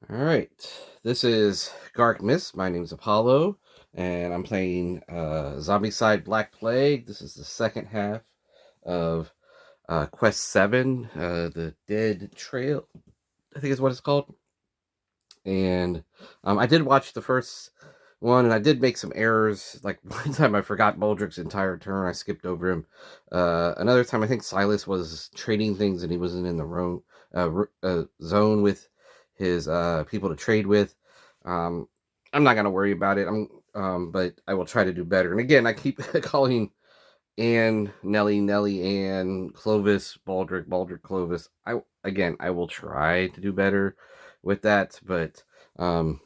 All right, this is Gark Miss. My name is Apollo, and I'm playing Zombicide Black Plague. This is the second half of Quest 7, the Dead Trail, I think is what it's called. And I did watch the first one, and I did make some errors. Like one time I forgot Baldrick's entire turn. I skipped over him. Another time I think Silas was trading things, and he wasn't in the wrong zone with his people to trade with. Um, I'm not gonna worry about it. But I will try to do better. And again, I keep calling Anne Nelly, Anne Clovis, Baldrick Clovis. I will try to do better with that, but um,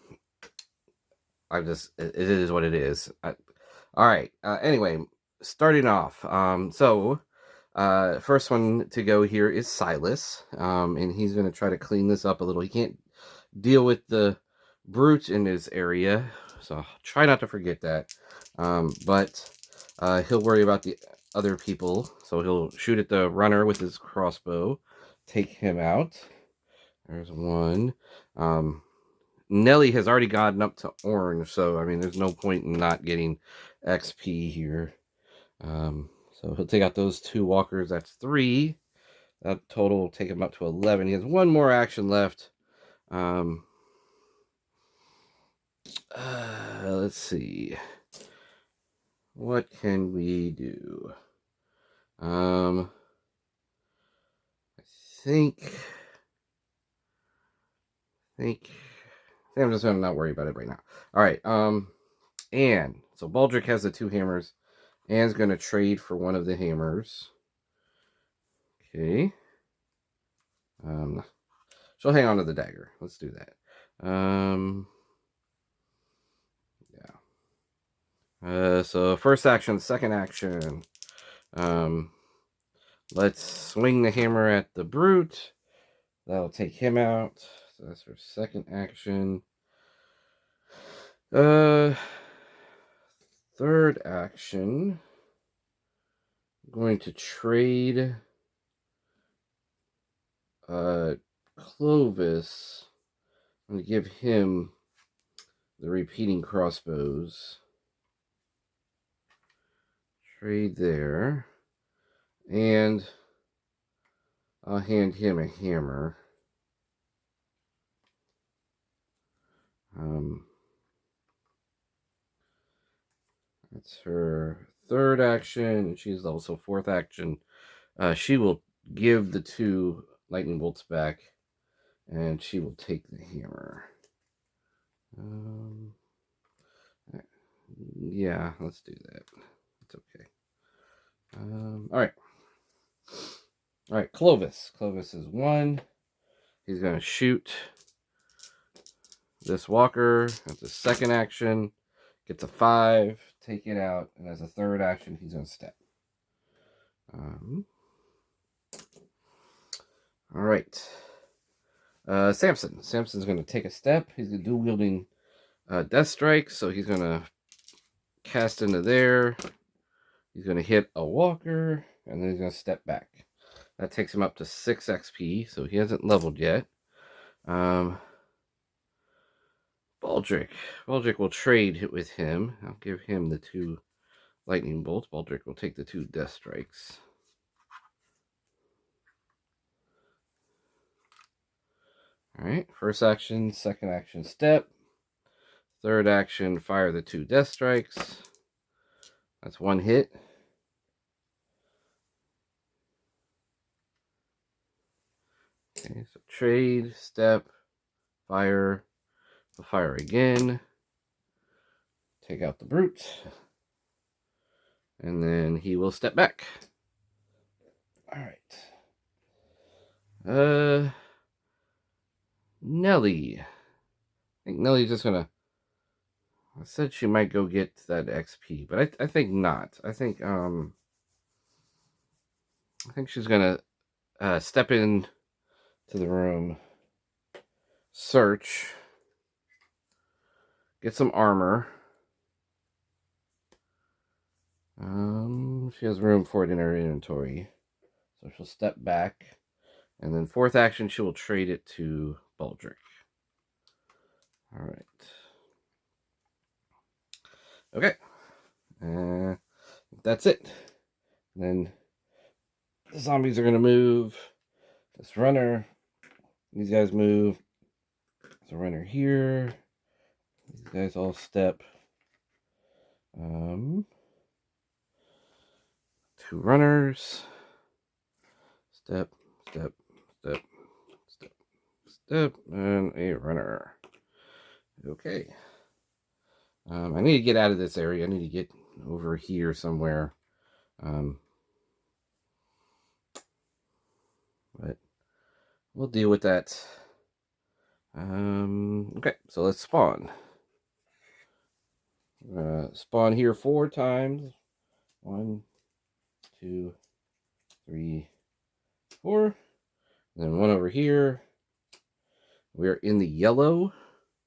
it is what it is. All right. Anyway, starting off. First one to go here is Silas, and he's going to try to clean this up a little. He can't deal with the brute in his area, so try not to forget that. But he'll worry about the other people, so he'll shoot at the runner with his crossbow, take him out. There's one. Nelly has already gotten up to orange, so I mean, there's no point in not getting XP here. So he'll take out those two walkers. That's 3. That total will take him up to 11. He has one more action left. Let's see. What can we do? I think I'm just gonna not worry about it right now. All right. Anne. So Baldrick has the 2 hammers. Anne's gonna trade for one of the hammers. Okay. She'll hang on to the dagger. Let's do that. Yeah. So first action, second action. Let's swing the hammer at the brute. That'll take him out. So that's her second action. Third action. I'm going to trade Clovis. I'm going to give him the repeating crossbows. Trade there. And I'll hand him a hammer. That's her third action. She's also fourth action. She will give the 2 lightning bolts back, and she will take the hammer. Yeah, let's do that. It's okay. All right. Clovis. Clovis is 1. He's gonna shoot this walker. That's his second action. Gets a 5. Take it out, and as a third action, he's gonna step. All right. Samson. Samson's going to take a step. He's going to do wielding Death Strike, so he's going to cast into there. He's going to hit a walker, and then he's going to step back. That takes him up to 6 XP, so he hasn't leveled yet. Baldrick. Baldrick will trade with him. I'll give him the 2 lightning bolts. Baldrick will take the 2 Death Strikes. All right, first action, second action, step. Third action, fire the 2 Death Strikes. That's 1 hit. Okay, so trade, step, fire. We'll fire again. Take out the brute. And then he will step back. All right. Nelly. I think Nelly's just gonna. I said she might go get that XP, but I think not. I think she's gonna step in to the room, search, get some armor. She has room for it in her inventory, so she'll step back, and then fourth action she will trade it to Baldrick. All right. Okay. That's it. And then the zombies are going to move. This runner. These guys move. There's a runner here. These guys all step. 2 runners. Step, step, step, step, step, and a runner. Okay. I need to get out of this area. I need to get over here somewhere. But we'll deal with that. Okay, so let's spawn. Spawn here 4 times. 1, 2, 3, 4. Then 1 over here. We're in the yellow.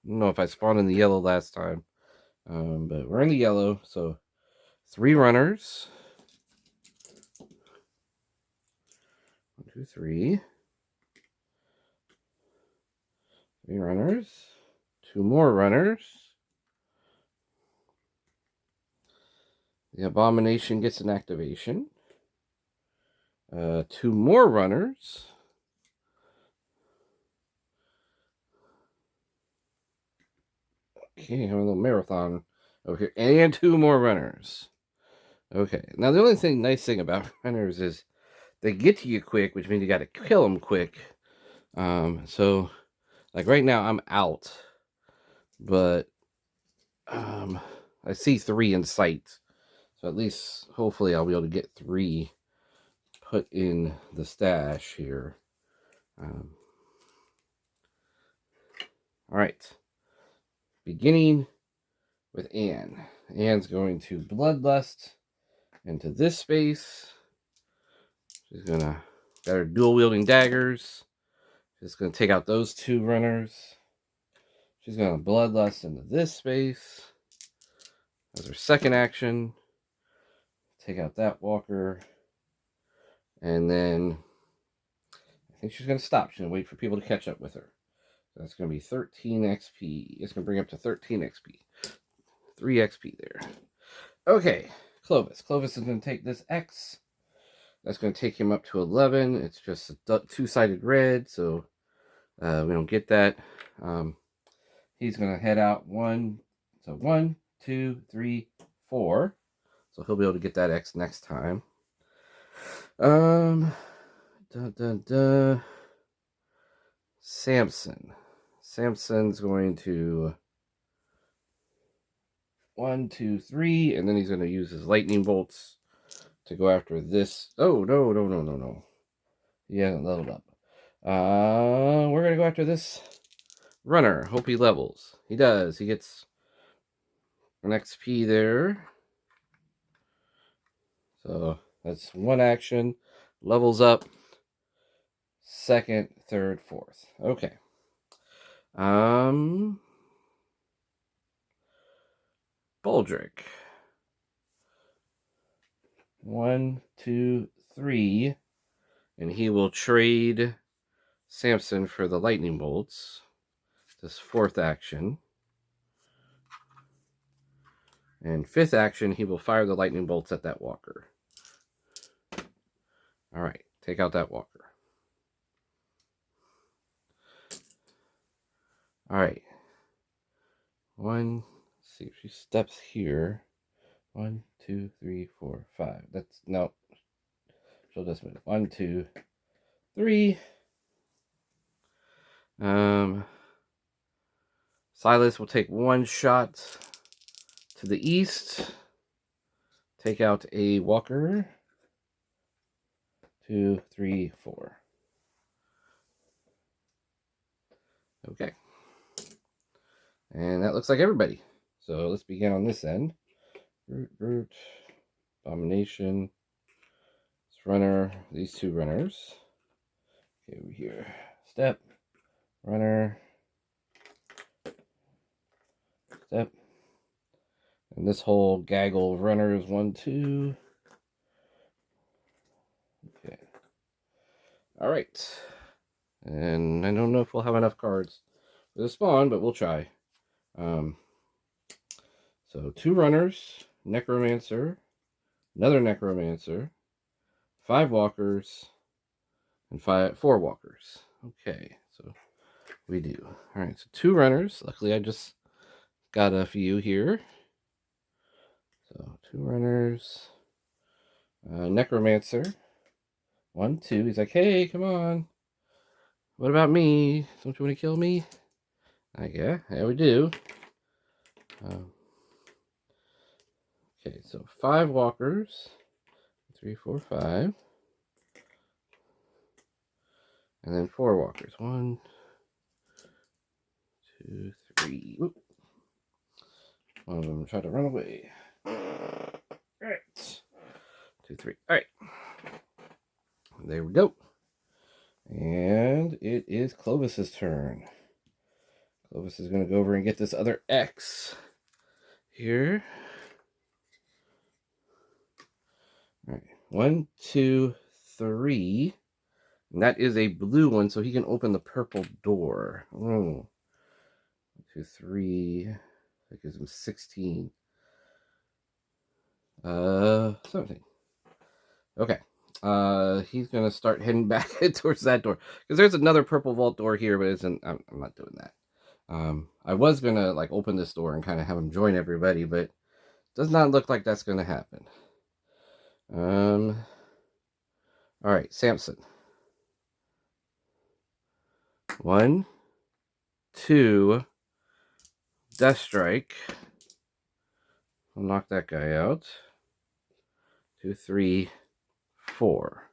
I don't know if I spawned in the yellow last time. But we're in the yellow, so 3 runners. 1, 2, 3. 3 runners. 2 more runners. The abomination gets an activation. 2 more runners. Okay, have a little marathon over here. And 2 more runners. Okay, now the only nice thing about runners is they get to you quick, which means you got to kill them quick. So, like right now, I'm out. But, I see 3 in sight. So at least, hopefully, I'll be able to get 3 put in the stash here. All right. Beginning with Anne. Anne's going to Bloodlust into this space. She's going to got her dual-wielding daggers. She's going to take out those 2 runners. She's going to Bloodlust into this space. As her second action. Take out that walker. And then I think she's going to stop. She's going to wait for people to catch up with her. So that's going to be 13 XP. It's going to bring up to 13 XP. 3 XP there. Okay, Clovis. Clovis is going to take this X. That's going to take him up to 11. It's just a 2-sided red, so we don't get that. He's going to head out 1. So 1, 2, 3, 4. So he'll be able to get that X next time. Samson. Samson's going to 1, 2, 3, and then he's going to use his lightning bolts to go after this. Oh, no. He hasn't leveled up. We're going to go after this runner. Hope he levels. He does. He gets an XP there. So that's 1 action. Levels up. 2nd, 3rd, 4th. Okay. Baldric. 1, 2, 3. And he will trade Samson for the lightning bolts. This 4th action. And 5th action, he will fire the lightning bolts at that walker. Alright, take out that walker. Alright. 1, let's see if she steps here. 1, 2, 3, 4, 5. That's, no. She'll just move. 1, 2, 3. Silas will take 1 shot to the east. Take out a walker. 2, 3, 4. Okay. And that looks like everybody. So let's begin on this end. Root, Abomination, this runner, these 2 runners. Okay, over here. Step, runner, step. And this whole gaggle of runners, 1, 2. Okay. Alright. And I don't know if we'll have enough cards for the spawn, but we'll try. So 2 runners, necromancer, another necromancer, 5 walkers, and 4 walkers. Okay, so we do. All right, so 2 runners. Luckily, I just got a few here. So 2 runners, necromancer, 1, 2. He's like, hey, come on. What about me? Don't you want to kill me? Yeah, we do. Okay, so 5 walkers. 3, 4, 5. And then 4 walkers. 1, 2, 3. Oop. One of them tried to run away. Alright. 2, 3. Alright. There we go. And it is Clovis's turn. Clovis is going to go over and get this other X here. Alright. 1, 2, 3. And that is a blue one, so he can open the purple door. Oh. 1, 2, 3. That gives him 16. 17. Okay. He's gonna start heading back towards that door because there's another purple vault door here, but isn't. I'm not doing that. I was gonna like open this door and kind of have him join everybody, but it does not look like that's gonna happen. All right, Samson. 1, 2, Death Strike. I'll knock that guy out. 2, 3, 4.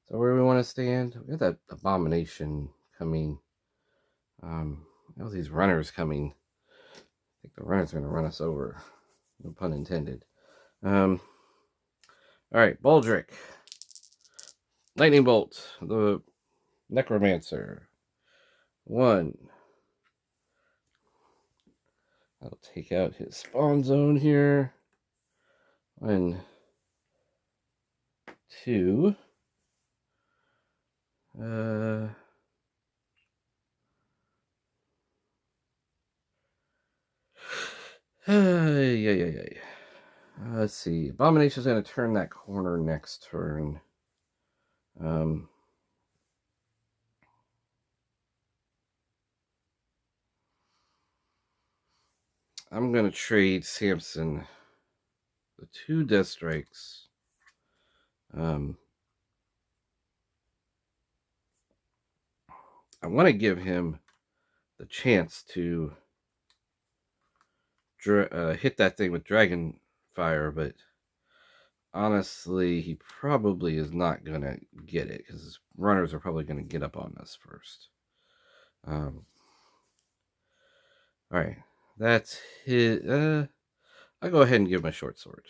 So where do we want to stand? We got that abomination coming. All these runners coming. I think the runner's going to run us over. No pun intended. All right, Baldric. Lightning Bolt. The Necromancer. 1. I'll take out his spawn zone here. 1, 2. Yeah. Let's see. Abomination's going to turn that corner next turn. I'm going to trade Samson the 2 Death Strikes. I want to give him the chance to hit that thing with Dragon Fire, but honestly, he probably is not going to get it because his runners are probably going to get up on us first. All right, that's his. I'll go ahead and give him a short sword,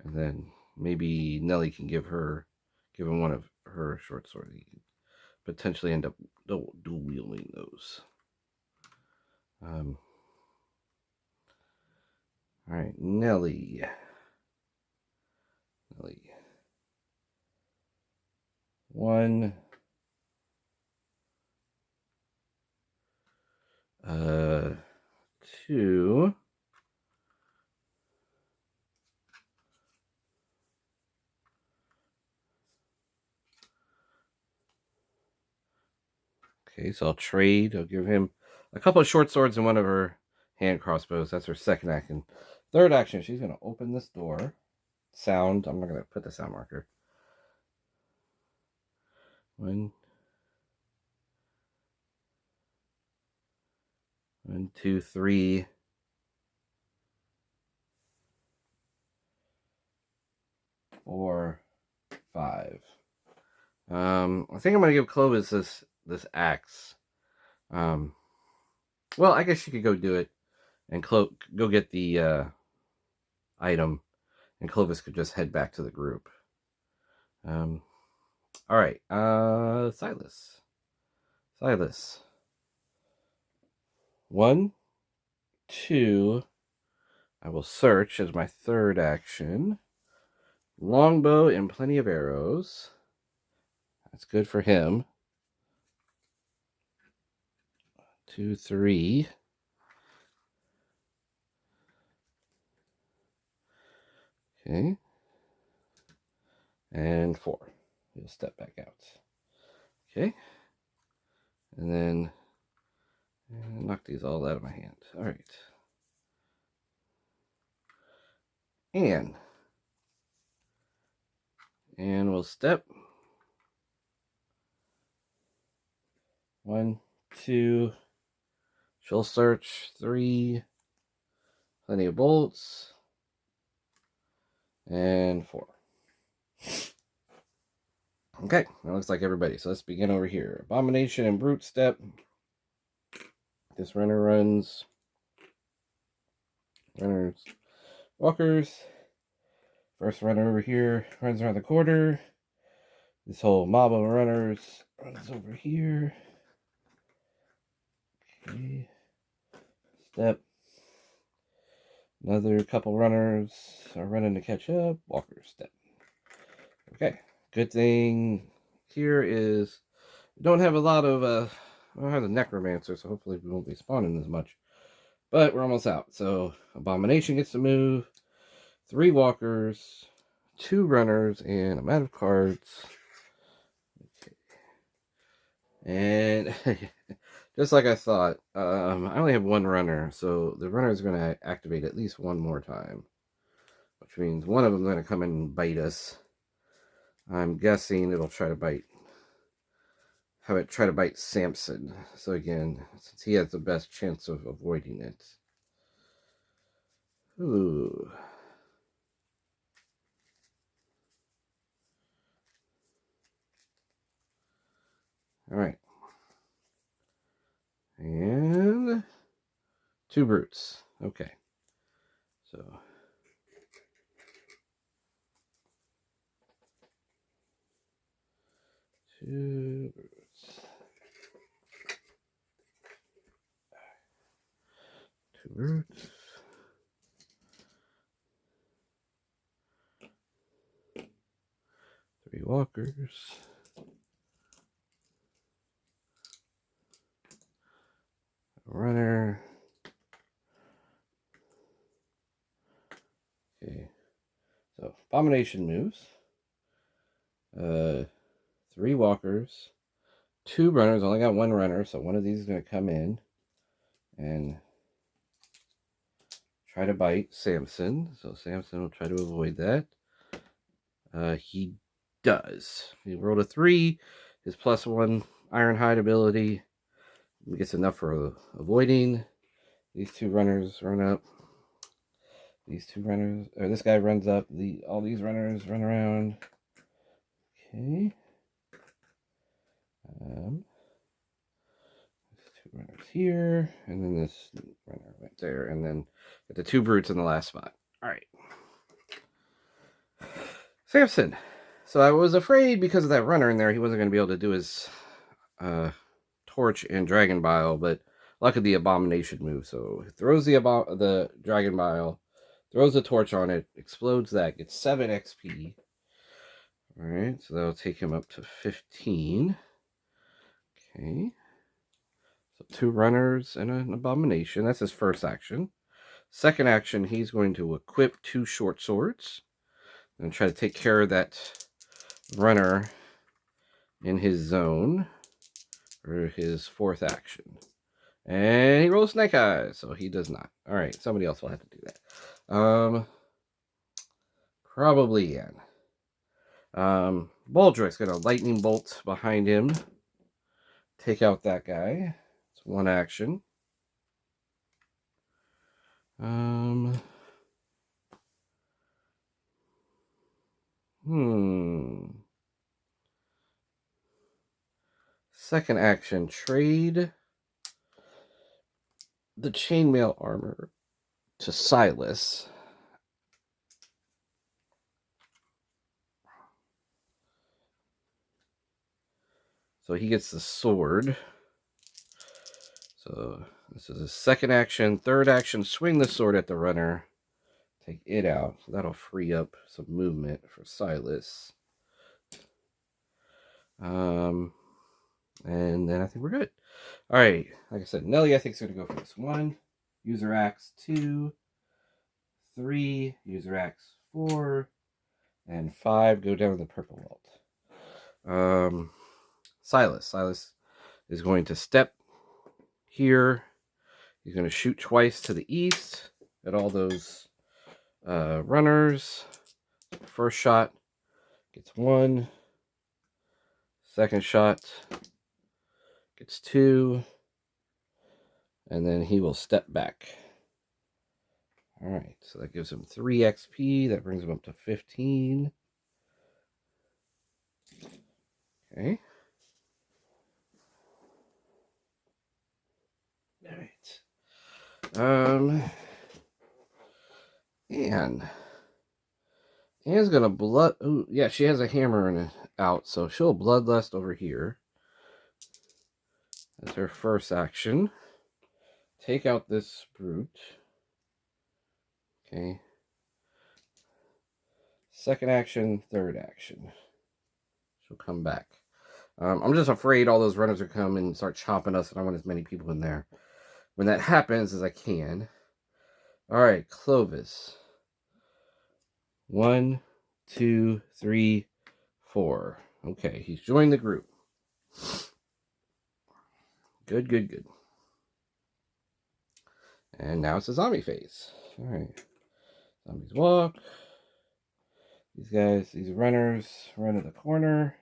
and then maybe Nelly can give him one of her short swords. He can potentially end up dual wielding those. All right, Nelly. 1, 2. Okay, so I'll trade. I'll give him a couple of short swords and one of her hand crossbows. That's her second action. Third action, she's going to open this door. Sound. I'm not going to put the sound marker. 1, 2, 3. 4, 5. I think I'm going to give Clovis this axe. Well, I guess she could go do it and go get the item, and Clovis could just head back to the group. All right, Silas. 1, 2. I will search as my third action. Longbow and plenty of arrows. That's good for him. 2, 3. Okay. And 4. He'll step back out. Okay. And then knock these all out of my hand. All right. And we'll step. 1, 2. She'll search. 3. Plenty of bolts. And 4. Okay, that looks like everybody. So let's begin over here. Abomination and Brute step. This runner runs. Runners. Walkers. First runner over here runs around the corner. This whole mob of runners runs over here. Okay. Step. Another couple runners are running to catch up. Walker step. Okay. Good thing here is we don't have a lot of I don't have the necromancer, so hopefully we won't be spawning as much. But we're almost out. So Abomination gets to move. 3 walkers, 2 runners, and I'm out of cards. Okay. And just like I thought, I only have 1 runner, so the runner is going to activate at least 1 more time, which means one of them is going to come and bite us. I'm guessing it'll try to bite. Have it try to bite Samson. So again, since he has the best chance of avoiding it. Ooh. All right. And 2 brutes. Okay. So 2 brutes. 2 brutes. 3 walkers. A runner. Okay. So Abomination moves. 3 walkers. 2 runners. Only got 1 runner, so one of these is going to come in and try to bite Samson. So Samson will try to avoid that. He does. He rolled a 3. His +1 Ironhide ability gets enough for avoiding. These 2 runners run up. These 2 runners, or this guy runs up. All these runners run around. Okay. There's 2 runners here, and then this runner right there, and then the 2 brutes in the last spot. All right. Samson. So I was afraid because of that runner in there, he wasn't going to be able to do his torch and dragon bile, but luckily the abomination move. So he throws the dragon bile, throws the torch on it, explodes that, gets 7 XP. All right, so that'll take him up to 15. Okay. So 2 runners and an abomination. That's his first action. Second action, he's going to equip 2 short swords and try to take care of that runner in his zone for his 4th action. And he rolls Snake Eyes, so he does not. All right, somebody else will have to do that. Probably Ian. Baldrick's got a lightning bolt behind him. Take out that guy. It's 1 action. Second action, trade the chainmail armor to Silas. So he gets the sword. So this is his second action. Third action, swing the sword at the runner. Take it out. So that'll free up some movement for Silas. And then I think we're good. All right. Like I said, Nelly, I think, is going to go for this. 1, user axe. 2, 3, user axe. 4, and 5 go down to the purple vault. Silas is going to step here. He's going to shoot twice to the east at all those runners. First shot gets 1. Second shot gets 2. And then he will step back. Alright, so that gives him 3 XP. That brings him up to 15. Okay. Alright. Anne's gonna blood. Ooh, yeah, she has a hammer out, so she'll bloodlust over here. That's her first action. Take out this brute. Okay. Second action, third action. She'll come back. I'm just afraid all those runners will come and start chopping us, and I want as many people in there when that happens as I can. Alright, Clovis. 1, 2, 3, 4. Okay, he's joined the group. Good, good, good. And now it's the zombie phase. Alright. Zombies walk. These guys, these runners, run to the corner.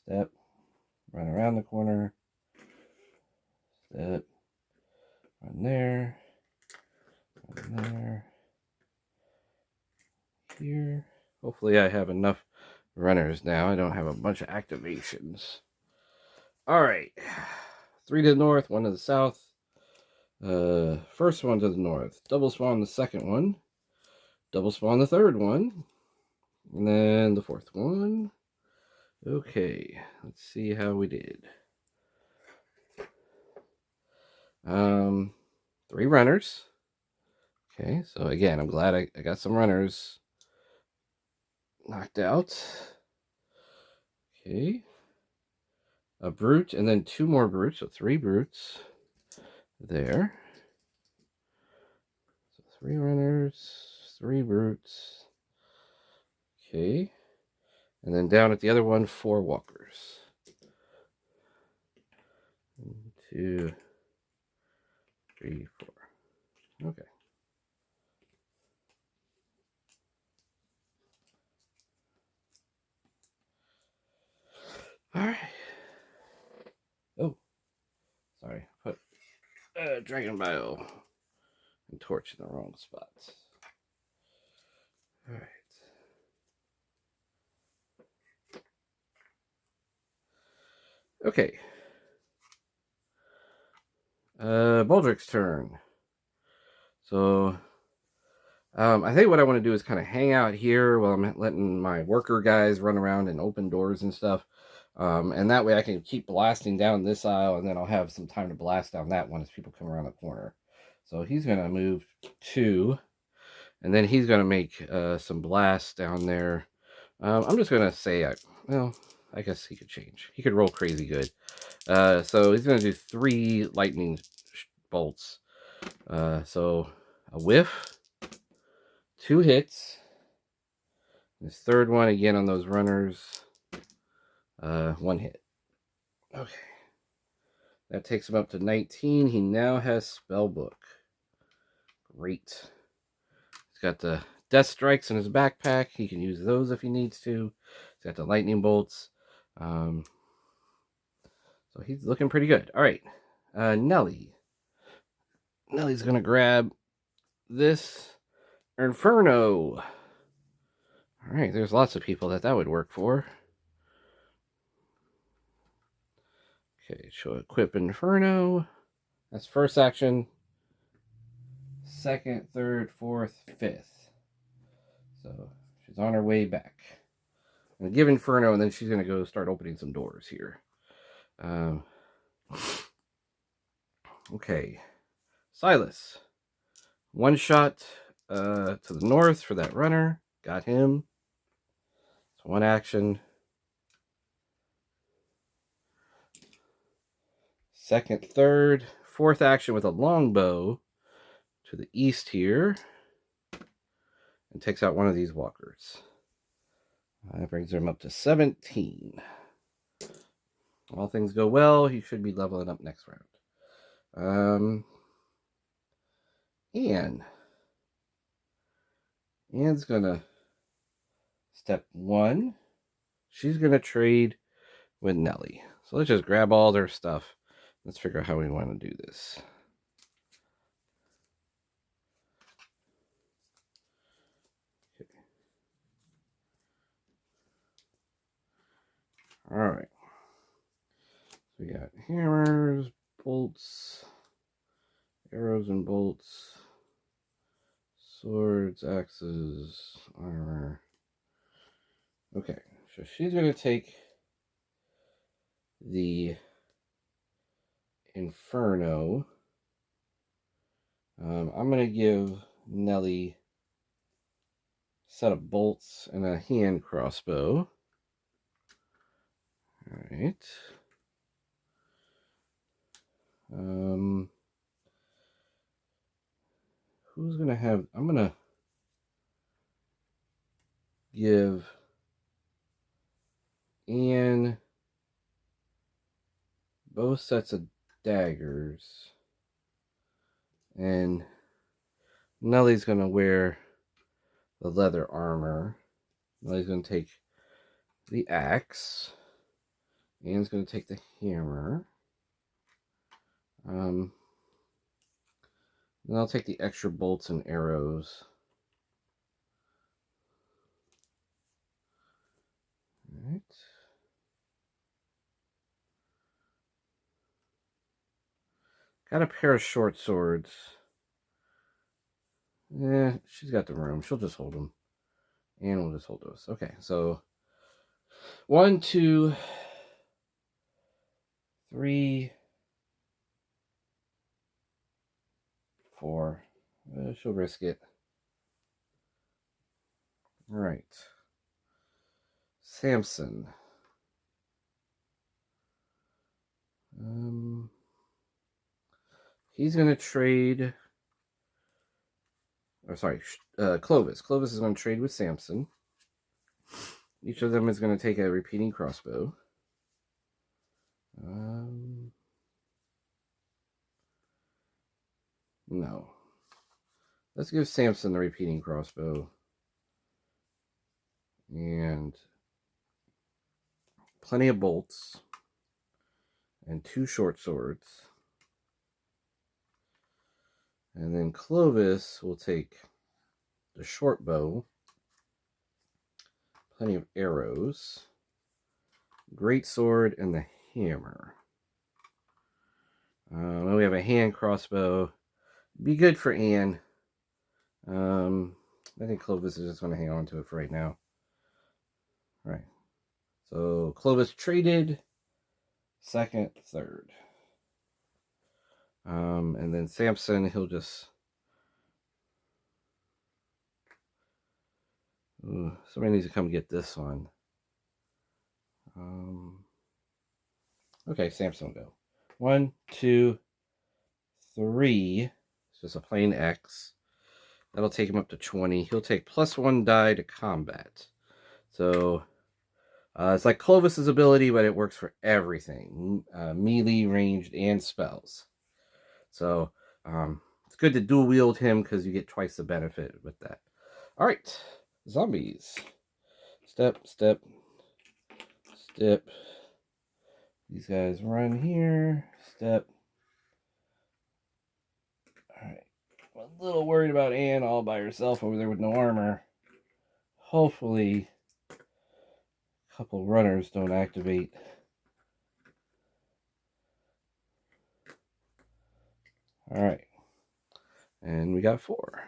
Step. Run around the corner. Step. Run there. Run there. Here. Hopefully I have enough runners now. I don't have a bunch of activations. Alright. 3 to the north, 1 to the south. First one to the north. Double spawn the second one. Double spawn the third one. And then the fourth one. Okay, let's see how we did. 3 runners. Okay, so again, I'm glad I got some runners knocked out. Okay. A brute, and then 2 more brutes, so 3 brutes. There. So 3 runners, 3 brutes. Okay. And then down at the other one, 4 walkers. 1, 2, 3, 4. Okay. Alright. Oh. Sorry. Put Dragon Bile and Torch in the wrong spots. Alright. Okay. Baldric's turn. So, I think what I want to do is kind of hang out here while I'm letting my worker guys run around and open doors and stuff. And that way I can keep blasting down this aisle, and then I'll have some time to blast down that one as people come around the corner. So he's going to move 2, and then he's going to make some blasts down there. I'm just going to say, I guess he could change. He could roll crazy good. So he's going to do 3 lightning bolts. So a whiff, 2 hits. This third one again on those runners. 1 hit. Okay. That takes him up to 19. He now has Spellbook. Great. He's got the Death Strikes in his backpack. He can use those if he needs to. He's got the Lightning Bolts. So he's looking pretty good. All right. Nelly. Nelly's going to grab this Inferno. All right. There's lots of people that would work for. Okay, she'll equip Inferno. That's first action. Second, third, fourth, fifth. So she's on her way back. I'm going to give Inferno, and then she's going to go start opening some doors here. Okay. Silas. 1 shot to the north for that runner. Got him. It's 1 action. Second, third, fourth action with a longbow to the east here. and takes out one of these walkers. That brings him up to 17. All things go well, he should be leveling up next round. Anne's gonna step 1. She's gonna trade with Nellie. So let's just grab all their stuff. Let's figure out how we want to do this. Okay. All right. So we got hammers, bolts, arrows and bolts, swords, axes, armor. Okay, so she's going to take the Inferno. I'm going to give Nellie a set of bolts and a hand crossbow. All right. Who's going to have... I'm going to give Anne both sets of daggers, and Nellie's gonna wear the leather armor. Nellie's gonna take the axe. Anne's gonna take the hammer. Then I'll take the extra bolts and arrows. All right. Got a pair of short swords. Yeah, she's got the room. She'll just hold them. And we'll just hold those. Okay, so 1, 2, 3, 4. She'll risk it. All right. Samson. He's going to trade... Clovis. Clovis is going to trade with Samson. Each of them is going to take a repeating crossbow. No. Let's give Samson the repeating crossbow. And plenty of bolts. And 2 short swords. And then Clovis will take the short bow. Plenty of arrows. Great sword and the hammer. We have a hand crossbow. Be good for Anne. I think Clovis is just going to hang on to it for right now. All right. So Clovis traded. 2nd, 3rd. And then Samson, he'll just... somebody needs to come get this one. Okay, Samson will go. 1, 2, 3. It's just a plain X. That'll take him up to 20. He'll take +1 die to combat. So it's like Clovis's ability, but it works for everything. Melee, ranged, and spells. So it's good to dual wield him because you get twice the benefit with that. All right, zombies. Step, step, step. These guys run here. Step. All right. I'm a little worried about Anne all by herself over there with no armor. Hopefully, a couple runners don't activate. All right. And we got 4.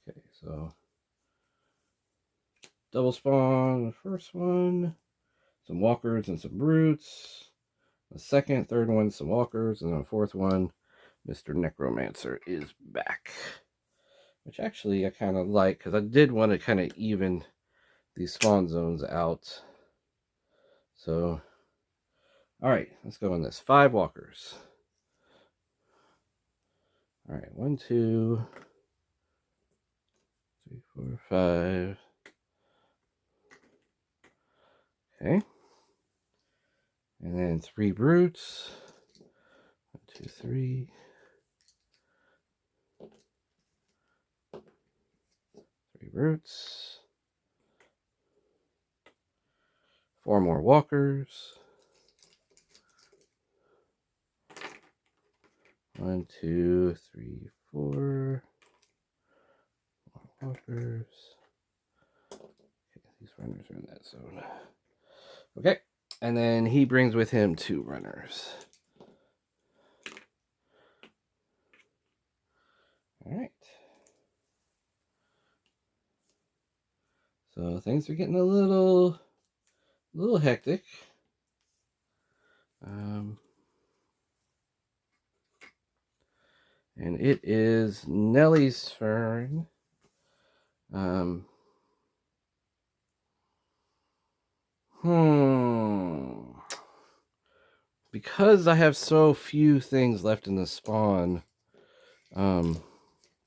Okay, so double spawn the first one. Some walkers and some brutes. The 2nd, 3rd one, some walkers. And then the 4th one, Mr. Necromancer is back. Which actually I kind of like, because I did want to kind of even these spawn zones out. So, alright, let's go on this. 5 walkers. Alright, 1, 2, 3, 4, 5. Okay. And then 3 brutes. 1, 2, 3. 3 brutes. 4 more walkers. 1, 2, 3, 4. More walkers. Okay, these runners are in that zone. Okay, and then he brings with him 2 runners. All right. So things are getting a little hectic. And it is Nellie's turn. Because I have so few things left in the spawn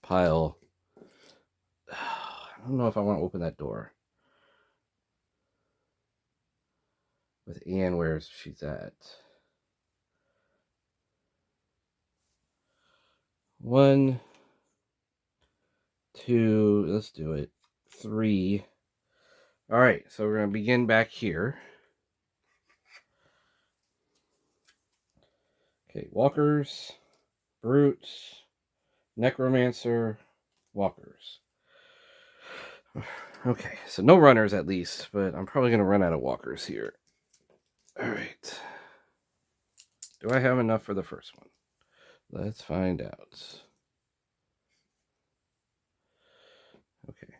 pile, I don't know if I want to open that door. With Anne, where she's at. 1, 2, let's do it. 3. All right, so we're going to begin back here. Okay, walkers, brutes, necromancer, walkers. Okay, so no runners at least, but I'm probably going to run out of walkers here. All right. Do I have enough for the first one? Let's find out. Okay.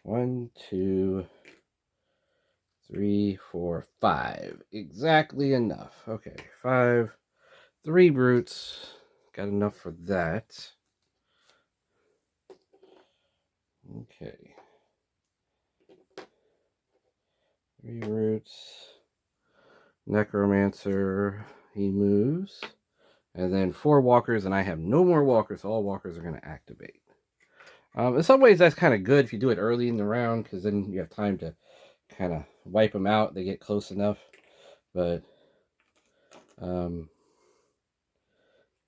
1, 2, 3, 4, 5. Exactly enough. Okay, 5. 3 brutes. Got enough for that. Okay. 3 brutes. Necromancer. He moves. And then 4 walkers, and I have no more walkers. So all walkers are going to activate. In some ways, that's kind of good if you do it early in the round, because then you have time to kind of wipe them out. They get close enough. But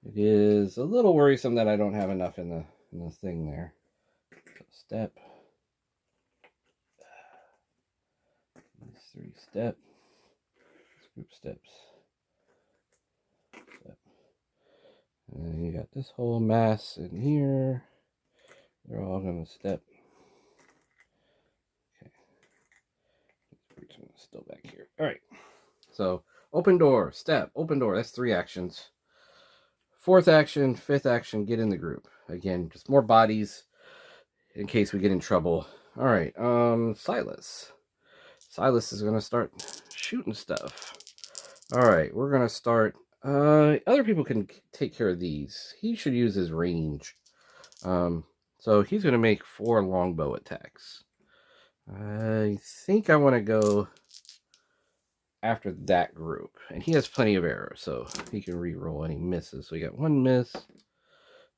it is a little worrisome that I don't have enough in the thing there. So step. These 3 step. Group steps. Step. And then you got this whole mass in here. They're all going to step. Okay. Still back here. All right. So open door, step, open door. That's 3 actions. 4th action, 5th action, get in the group. Again, just more bodies in case we get in trouble. All right. Silas. Silas is going to start shooting stuff. All right. We're going to start. Other people can take care of these. He should use his range. So he's going to make 4 longbow attacks. I think I want to go after that group. And he has plenty of arrows, so he can re-roll any misses. So we got 1 miss.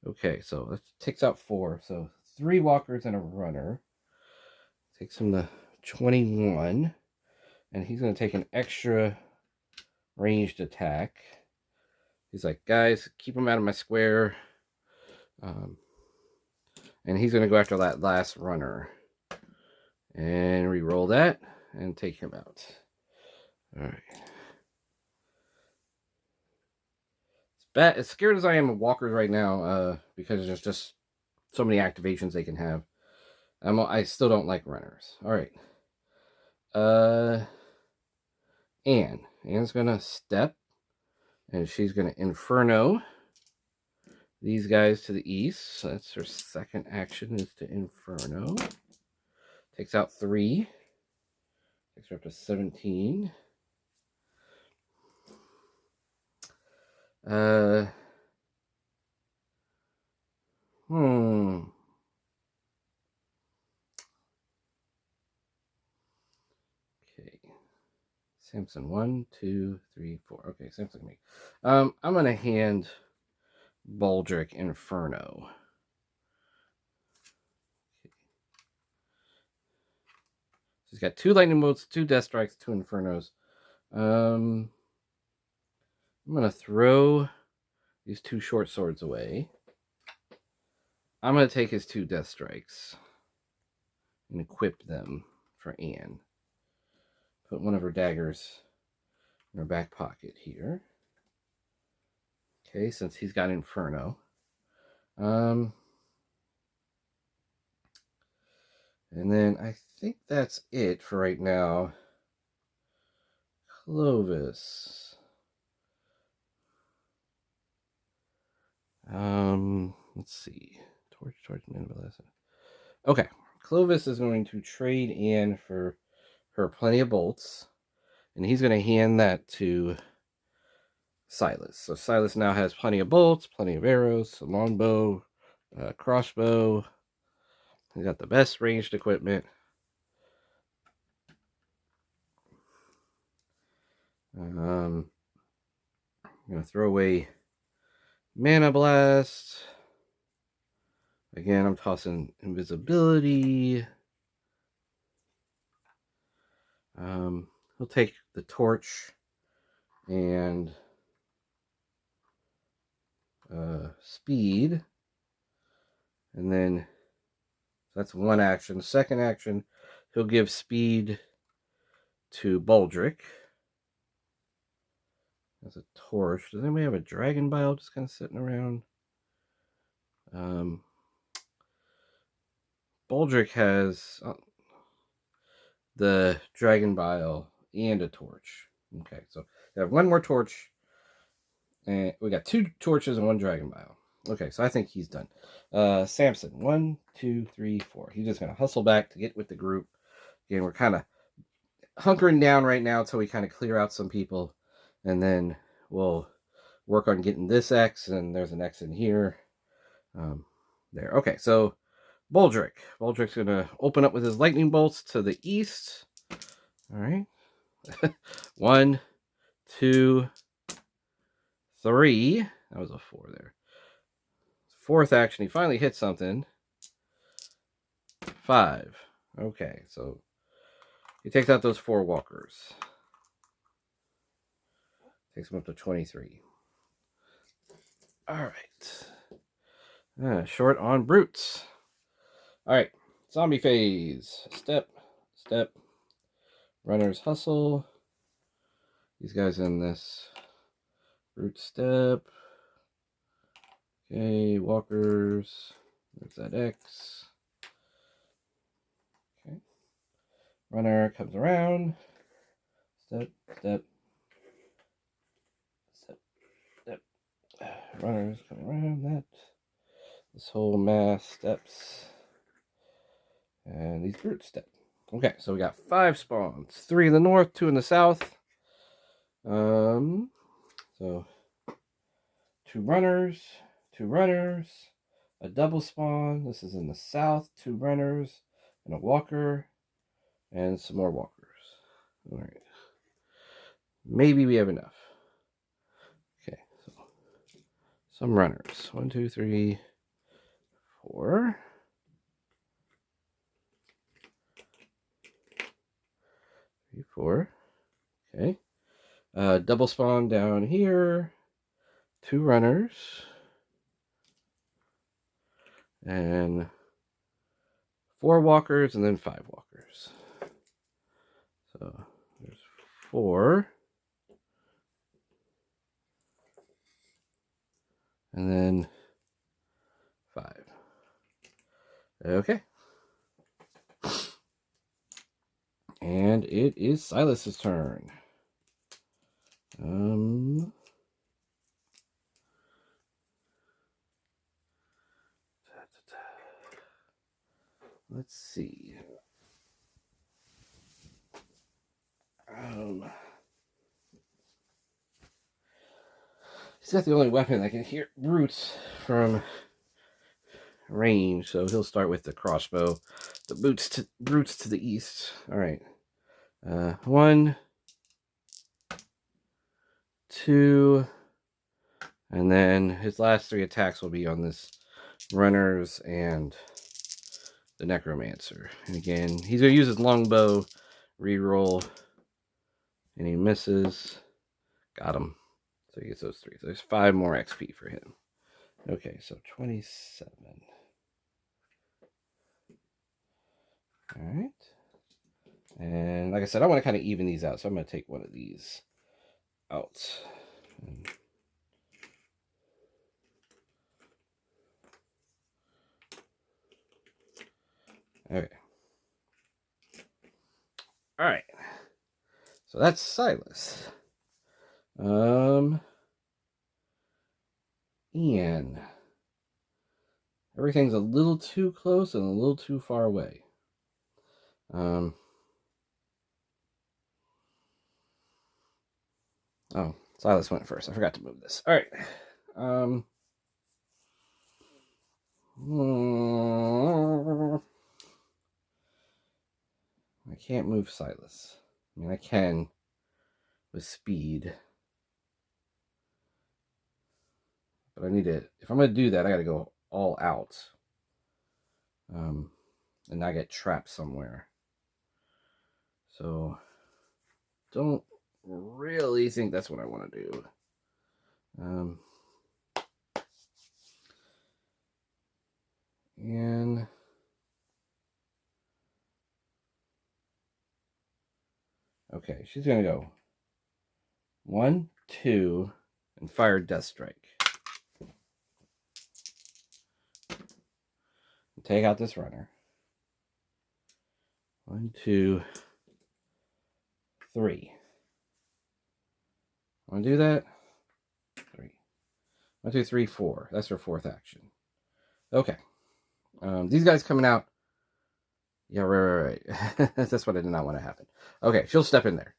Okay, so that takes out 4. So 3 walkers and a runner. Takes him to 21. And he's going to take an extra ranged attack. He's like, guys, keep him out of my square. And he's going to go after that last runner. And re-roll that and take him out. All right. As scared as I am of walkers right now, because there's just so many activations they can have. I still don't like runners. All right. Anne's gonna step, and she's gonna Inferno these guys to the east. So that's her second action, is to Inferno. Takes out 3. Takes her up to 17. Okay. Samson, 1, 2, 3, 4. Okay, Samson me. I'm gonna hand Baldric Inferno. He's got 2 lightning bolts, 2 death strikes, 2 infernos. I'm going to throw these 2 short swords away. I'm going to take his 2 death strikes and equip them for Anne. Put one of her daggers in her back pocket here. Okay, since he's got Inferno. And then I think that's it for right now. Clovis. Let's see. Torch, man. Okay, Clovis is going to trade in for her plenty of bolts, and he's going to hand that to Silas. So Silas now has plenty of bolts, plenty of arrows, a longbow, crossbow. He's got the best ranged equipment. I'm going to throw away Mana Blast. Again, I'm tossing invisibility. He'll take the torch and speed. And then that's one action. The second action, he'll give speed to Baldric. That's a torch. Does anybody have a dragon bile just kind of sitting around? Baldric has the dragon bile and a torch. Okay, so we have one more torch. And we got 2 torches and 1 dragon bile. Okay, so I think he's done. Samson, 1, 2, 3, 4. He's just going to hustle back to get with the group. Again, we're kind of hunkering down right now until we kind of clear out some people. And then we'll work on getting this X. And there's an X in here. There. Okay, so Baldric. Baldric's going to open up with his lightning bolts to the east. All right. 1, 2, 3. That was a 4 there. 4th action, he finally hit something. 5. Okay, so he takes out those 4 walkers. Takes him up to 23. All right. Short on brutes. All right. Zombie phase. Step. Runners hustle. These guys in this brute step. Okay, walkers. There's that X. Okay. Runner comes around. Step. Runners come around that. This whole mass steps. And these brutes step. Okay, so we got 5 spawns. 3 in the north, 2 in the south. So 2 runners, a double spawn. This is in the south. 2 runners and a walker, and some more walkers. All right. Maybe we have enough. Okay, so some runners. 1, 2, 3, 4. 3, 4. Okay. Double spawn down here. 2 runners. And 4 walkers, and then 5 walkers. So there's 4. And then 5. Okay. And it is Silas's turn. Let's see. He's got the only weapon that can hit brutes from range, so he'll start with the crossbow. The brutes to the east. All right. 1, 2, and then his last 3 attacks will be on this runners and the necromancer. And again, he's going to use his longbow Reroll any misses. Got him. So he gets those 3. So there's 5 more XP for him. Okay, so 27. All right. And like I said, I want to kind of even these out. So I'm going to take one of these out. Okay. All right. So that's Silas. Ian. Everything's a little too close and a little too far away. Oh, Silas went first. I forgot to move this. All right. I can't move Silas. I mean, I can with speed. But I need to, if I'm going to do that, I got to go all out. And not get trapped somewhere. So, don't really think that's what I want to do. And okay, she's gonna go 1, 2, and fire Death Strike. Take out this runner. 1, 2, 3. Want to do that? 3. 1, 2, 3, 4. That's her 4th action. Okay. These guys coming out. Yeah, right. That's what I did not want to happen. Okay, she'll step in there.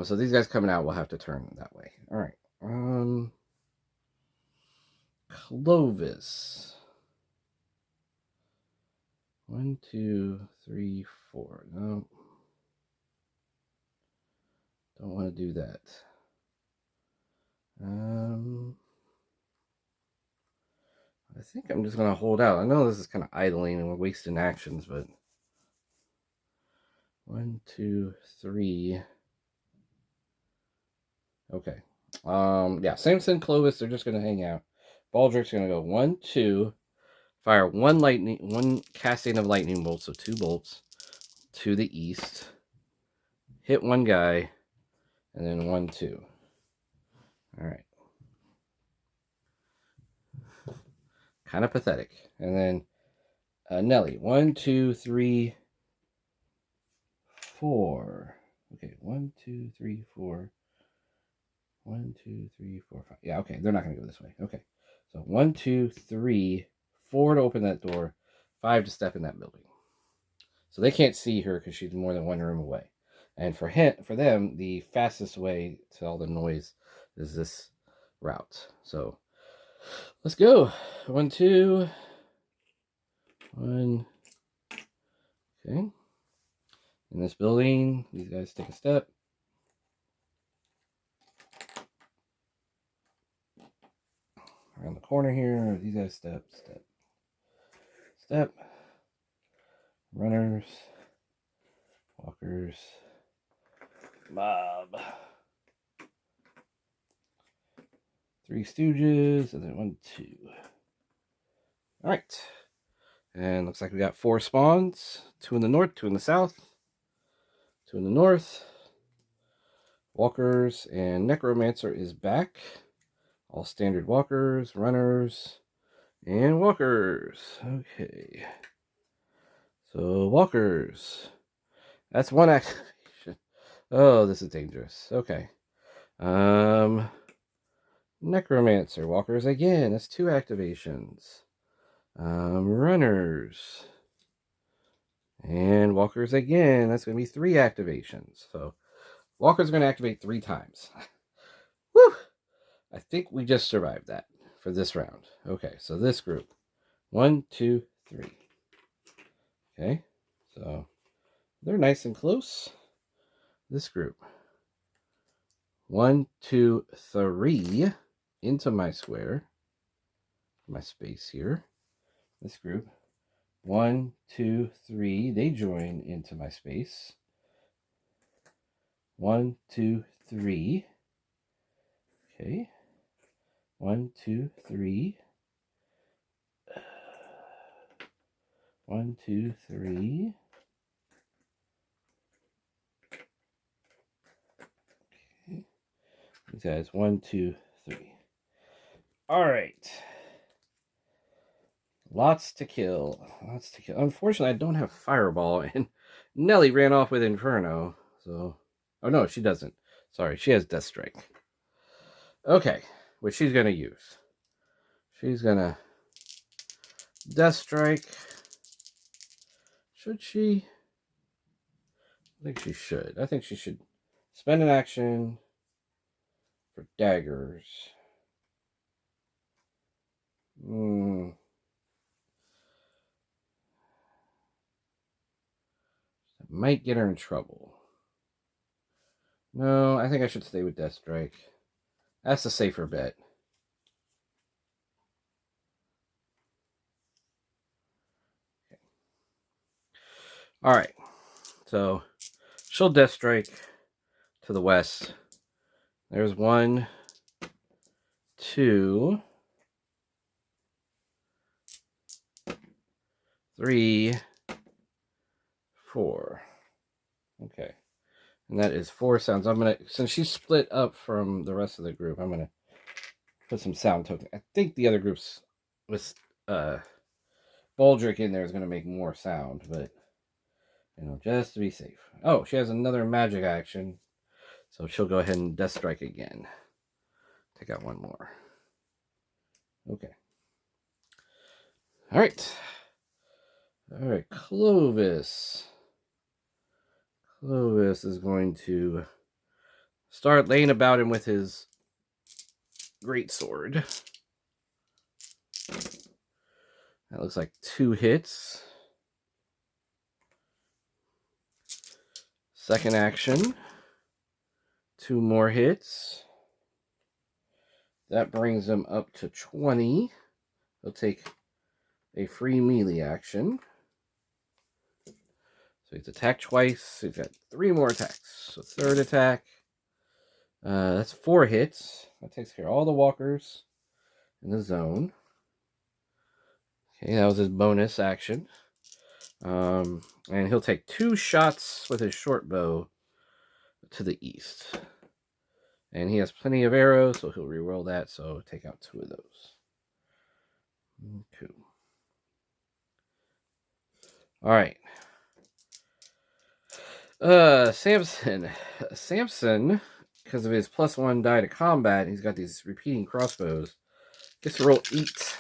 So these guys coming out will have to turn that way. All right. Clovis. 1, 2, 3, 4. No. Don't want to do that. I think I'm just going to hold out. I know this is kind of idling and we're wasting actions, but 1, 2, 3. Okay. Yeah, Samson, Clovis, they're just going to hang out. Baldric's going to go 1, 2, fire 1 casting of lightning bolts, so 2 bolts to the east. Hit 1 guy, and then 1, 2. All right. Kind of pathetic. And then Nelly, 1, 2, 3, 4. Okay, 1, 2, 3, 4. 1, 2, 3, 4, 5. Yeah, okay, they're not going to go this way. Okay, so 1, 2, 3, 4 to open that door, 5 to step in that building. So they can't see her because she's more than 1 room away. And for them, the fastest way to all the noise is this route. So let's go. 1, 2, 1. Okay. In this building, these guys take a step. Around the corner here, these guys step, step, step. Runners, walkers, mob. 3 Stooges, and then 1, 2. All right. And looks like we got 4 spawns. 2 in the north, 2 in the south. 2 in the north. Walkers and Necromancer is back. All standard walkers, runners, and walkers. Okay. So walkers. That's 1 activation. Oh, this is dangerous. Okay. Necromancer. Walkers again. That's 2 activations. Runners. And walkers again. That's going to be 3 activations. So walkers are going to activate 3 times. Woo! I think we just survived that for this round. Okay, so this group. 1, 2, 3. Okay, so they're nice and close. This group. 1, 2, 3 into my square. My space here. This group. 1, 2, 3. They join into my space. 1, 2, 3. Okay. 1, 2, 3. 1, 2, 3. Okay. These guys, 1, 2, 3. All right. Lots to kill. Lots to kill. Unfortunately, I don't have Fireball, and Nelly ran off with Inferno. So, oh no, she doesn't. Sorry, she has Death Strike. Okay, which she's gonna use. She's gonna Death Strike. Should she? I think she should. I think she should spend an action for daggers. That might get her in trouble. No, I think I should stay with Death Strike. That's a safer bet. Okay. All right. So she'll Death Strike to the west. There's 1, 2, 3, 4. Okay. And that is 4 sounds. I'm going to, since she's split up from the rest of the group, I'm going to put some sound token. I think the other groups with Baldric in there is going to make more sound, but, you know, just to be safe. Oh, she has another magic action. So she'll go ahead and Death Strike again. Take out 1 more. Okay. All right. All right, Clovis. Clovis is going to start laying about him with his greatsword. That looks like 2 hits. Second action. 2 more hits. That brings him up to 20. He'll take a free melee action. So he's attacked twice. He's got 3 more attacks. So third attack. That's 4 hits. That takes care of all the walkers in the zone. Okay, that was his bonus action. And he'll take 2 shots with his short bow to the east. And he has plenty of arrows, so he'll reroll that. So take out 2 of those. Okay. All right. Samson. Samson, because of his +1 die to combat, he's got these repeating crossbows. Gets to roll 8.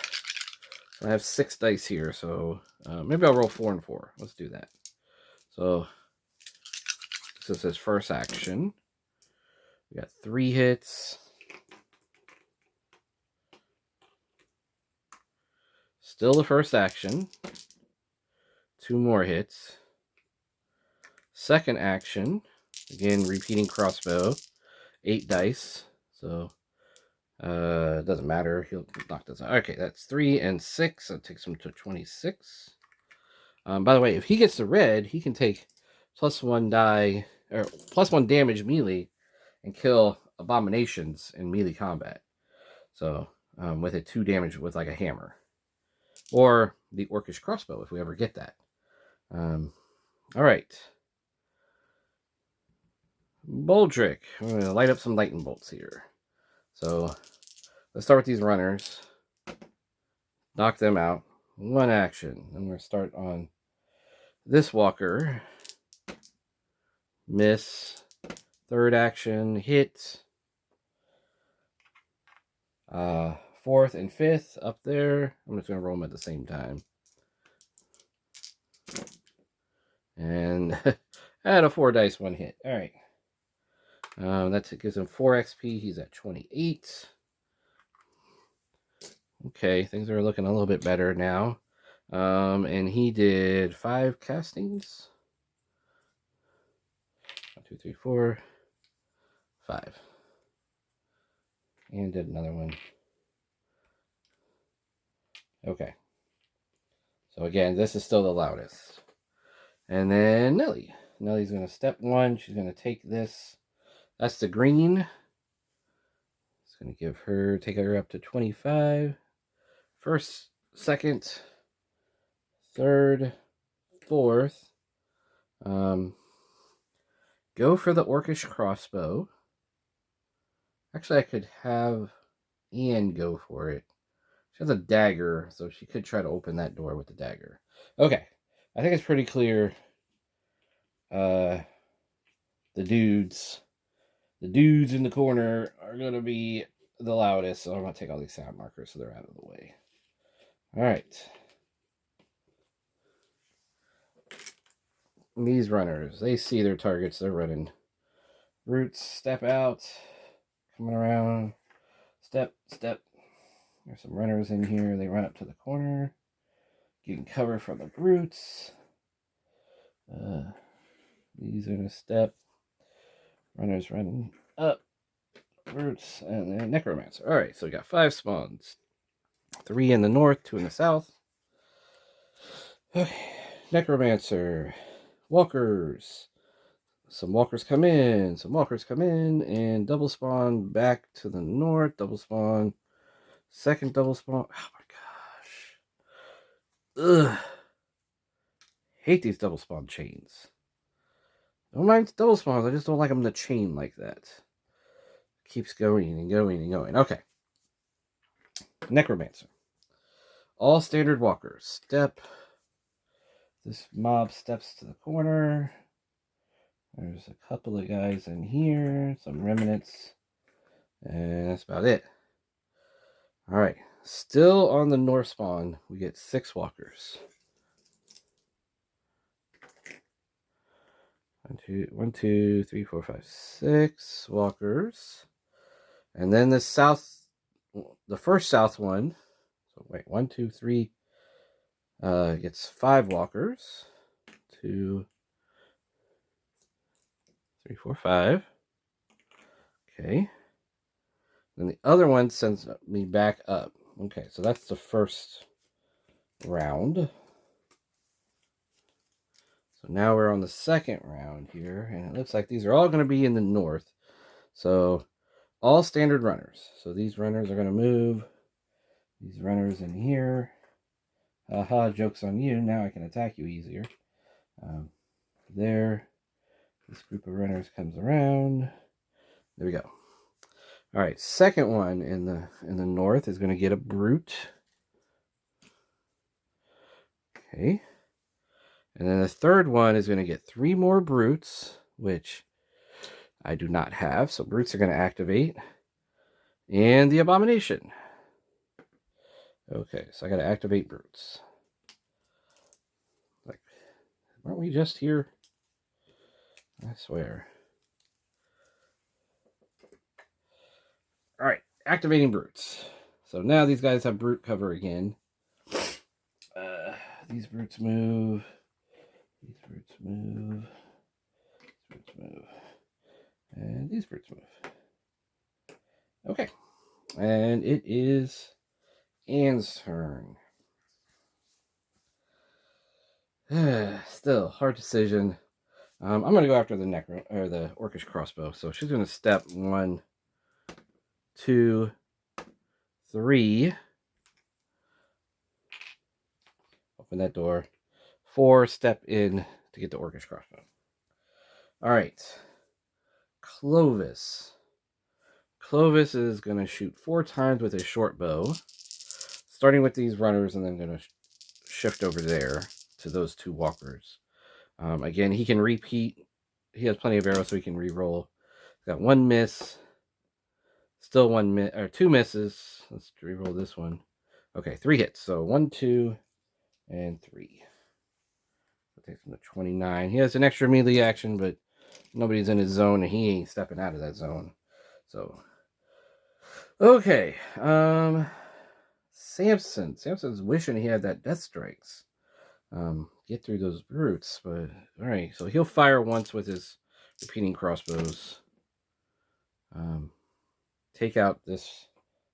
I have 6 dice here, so maybe I'll roll 4 and 4. Let's do that. So this is his first action. We got 3 hits. Still the first action. 2 more hits. Second action. Again, repeating crossbow. 8 dice. So it doesn't matter. He'll knock this out. Okay, that's 3 and 6. That takes him to 26. By the way, if he gets the red, he can take +1 die or +1 damage melee and kill abominations in melee combat. So with a 2 damage with like a hammer, or the orcish crossbow if we ever get that. All right, Baldric. I'm gonna light up some lightning bolts here. So let's start with these runners. Knock them out. 1 action. I'm gonna start on this walker. Miss. Third action, hit. 4th and 5th up there. I'm just going to roll them at the same time. And add a 4 dice, 1 hit. All right. That gives him 4 XP. He's at 28. Okay, things are looking a little bit better now. And he did 5 castings. 1, 2, 3, 4, 5. And did another one. Okay. So again, this is still the loudest. And then Nelly. Nelly's going to step 1. She's going to take this That's the green. It's going to take her up to 25. First, second, third, fourth. Go for the orcish crossbow. Actually, I could have Ian go for it. She has a dagger, so she could try to open that door with the dagger. Okay, I think it's pretty clear. The dudes in the corner are going to be the loudest, so I'm going to take all these sound markers so they're out of the way. All right. These runners, they see their targets. They're running. Roots, step out. Coming around. Step, step. There's some runners in here. They run up to the corner. Getting cover from the brutes. These are going to step. Runners running up. Brutes and then necromancer. All right, so we got 5 spawns. 3 in the north, 2 in the south. Okay, necromancer. Walkers. Some walkers come in, and double spawn back to the north. Double spawn. Second double spawn. Oh my gosh. Ugh. Hate these double spawn chains. Don't mind double spawns, I just don't like them to chain like that. Keeps going and going and going. Okay. Necromancer. All standard walkers. Step. This mob steps to the corner. There's a couple of guys in here. Some remnants. And that's about it. Alright. Still on the north spawn, we get 6 walkers. 1, 2, 3, 4, 5, 6 walkers. And then the first south one. So wait, 1, 2, 3 gets 5 walkers. 2, 3, 4, 5. Okay. Then the other one sends me back up. Okay, so that's the first round. So now we're on the second round here, and it looks like these are all going to be in the north. So all standard runners. So these runners are going to move. These runners in here. Haha, joke's on you. Now I can attack you easier. There. This group of runners comes around. There we go. All right, second one in the north is going to get a brute. Okay. And then the third one is going to get 3 more brutes, which I do not have. So brutes are going to activate. And the abomination. Okay, so I got to activate brutes. Like, weren't we just here? I swear. All right, activating brutes. So now these guys have brute cover again. These brutes move. These brutes move. These brutes move. And these brutes move. Okay. And it is Anne's turn. Still, hard decision. I'm going to go after the the orcish crossbow. So she's going to step 1, 2, 3. Open that door. 4, step in to get the orcish crossbow. All right. Clovis. Clovis is going to shoot 4 times with his short bow. Starting with these runners and then going to shift over there to those 2 walkers. Again, he can repeat. He has plenty of arrows, so he can re-roll. Got 1 miss. Still 2 misses. Let's re-roll this one. Okay, 3 hits. So 1, 2, and 3. That takes him to 29. He has an extra melee action, but nobody's in his zone, and he ain't stepping out of that zone. So, okay. Samson's wishing he had that Death Strikes. Get through those brutes, but alright, so he'll fire once with his repeating crossbows. Take out this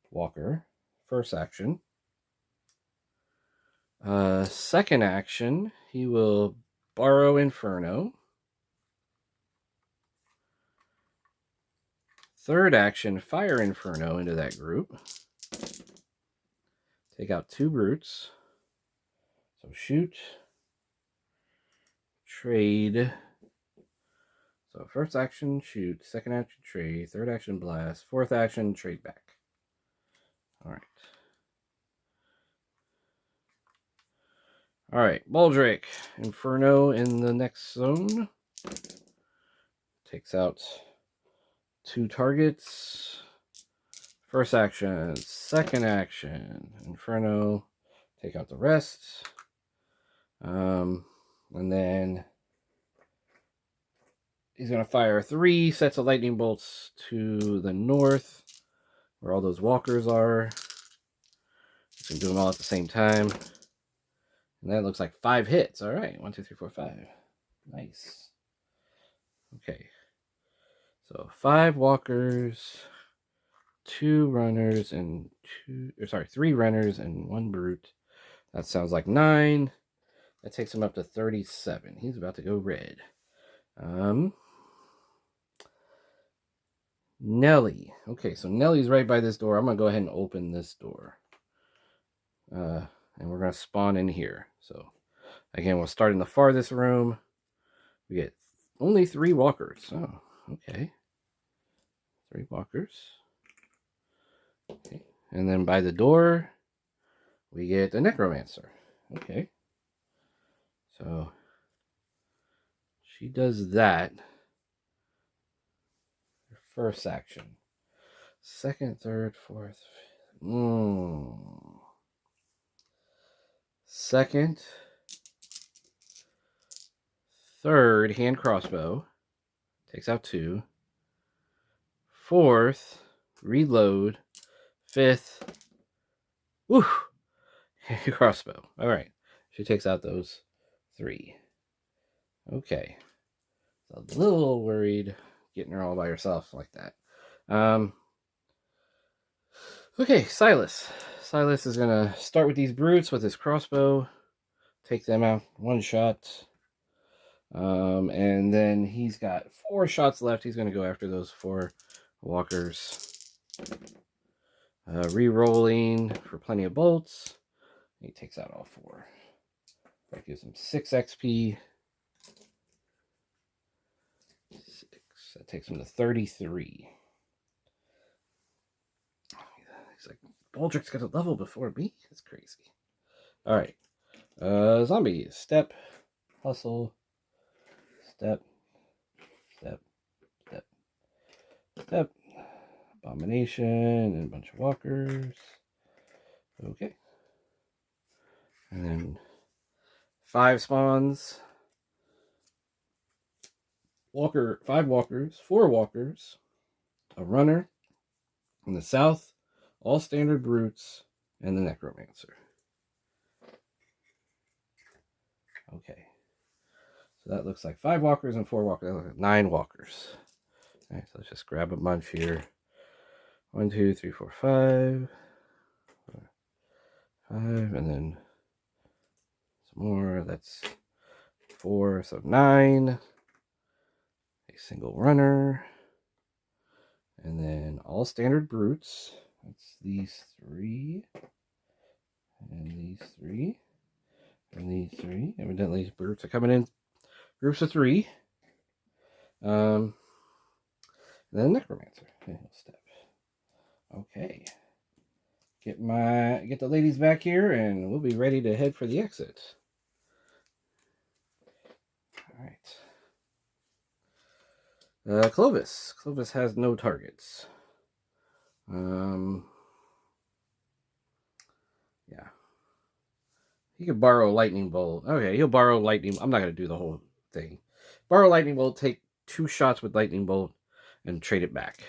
walker. First action. Second action, he will borrow Inferno. Third action, Fire Inferno into that group. Take out 2 brutes. So shoot. Trade. So first action, shoot. Second action, trade. Third action, blast. Fourth action, trade back. Alright. Alright, Baldric. Inferno in the next zone. Takes out 2 targets. First action, second action, Inferno. Take out the rest. And then he's going to fire 3 sets of lightning bolts to the north, where all those walkers are. He's going to do them all at the same time. And that looks like 5 hits. All right, 1, 2, 3, 4, 5. Nice. Okay. So 5 walkers, 2 runners, and 3 runners and 1 brute. That sounds like 9. That takes him up to 37. He's about to go red. Nelly. Okay, so Nelly's right by this door. I'm going to go ahead and open this door. And we're going to spawn in here. So, again, we'll start in the farthest room. We get only 3 walkers. Oh, okay. 3 walkers. Okay. And then by the door, we get a necromancer. Okay. So, she does that. First action. Second, third, fourth. Second, third, hand crossbow. Takes out 2. Fourth, reload. Fifth, woo, hand crossbow. All right. She takes out those 3. Okay. So a little worried getting her all by herself like that. Okay, Silas. Silas is going to start with these brutes with his crossbow. Take them out 1 shot. And then he's got 4 shots left. He's going to go after those 4 walkers. Re-rolling for plenty of bolts. He takes out all 4. That gives him 6 XP. 6. That takes him to 33. He's like, Baldric's got a level before me? That's crazy. Alright. Zombie. Step. Hustle. Step. Step. Step. Step. Abomination and a bunch of walkers. Okay. And then 5 spawns. 5 walkers, 4 walkers, a runner in the south, all standard brutes, and the necromancer. Okay. So that looks like 5 walkers and 4 walkers. That looks like 9 walkers. All right, so let's just grab a bunch here. 1, 2, 3, 4, 5. 5, and then some more. That's 4, so 9. A single runner. And then all standard brutes. That's these 3. And these 3. And these 3. Evidently, brutes are coming in groups of 3. And then necromancer. And he'll step. Okay. Get the ladies back here, and we'll be ready to head for the exit. All right. Clovis. Clovis has no targets. Yeah. He could borrow lightning bolt. Okay, he'll borrow lightning. I'm not going to do the whole thing. Borrow lightning bolt, take 2 shots with lightning bolt, and trade it back.